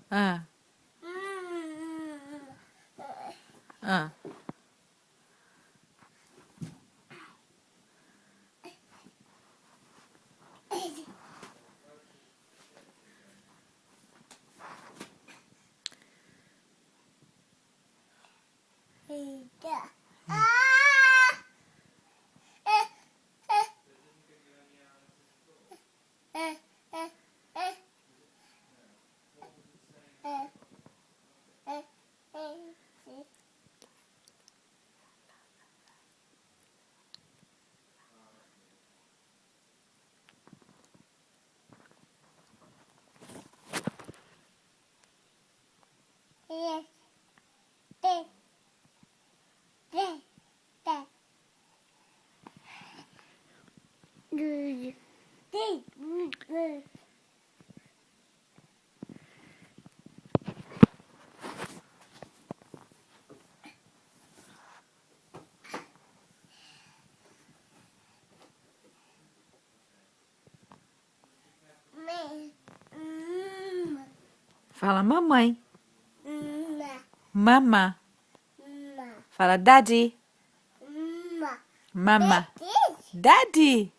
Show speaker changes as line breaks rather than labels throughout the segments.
Ah, ah. Fala mamãe. Mama. Fala daddy. Mama. Daddy.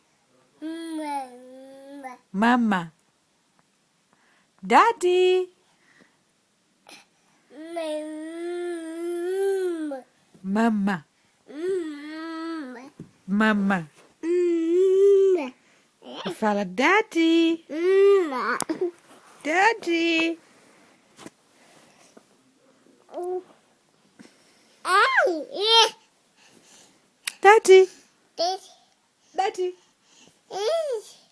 Mama. Daddy. Mama. Mama. Fala daddy. Daddy. Daddy. Daddy.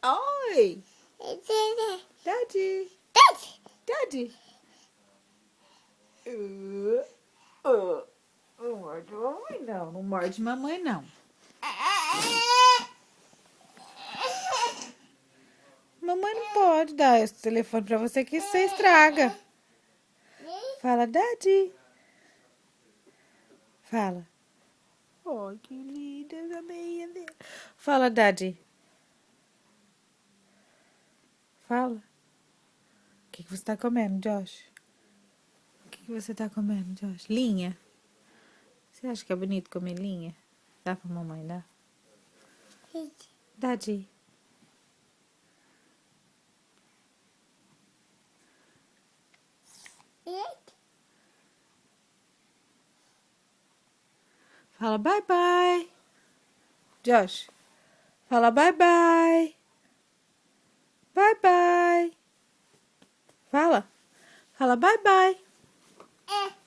Oi. Daddy. Daddy. Não morde mamãe, não. Não morde mamãe, não. Mamãe não pode dar esse telefone pra você que você estraga. Fala, Daddy. Fala. Oh, que linda essa meia dele. Fala, Daddy. Fala. O que você tá comendo, Josh? O que você tá comendo, Josh? Linha? Você acha que é bonito comer linha? Dá pra mamãe, dá? Daddy. Fala bye bye. Josh. Fala bye bye. Bye bye. Fala. Fala bye bye.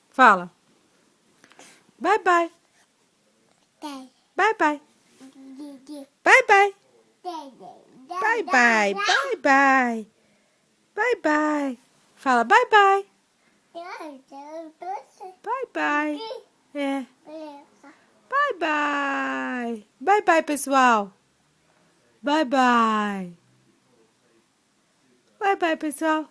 Fala. Bye bye. Bye bye. Bye bye. Bye bye. Bye bye. Bye bye. Fala bye bye. Bye bye. É. Bye bye. Bye bye, pessoal. Bye bye. Bye bye, pessoal.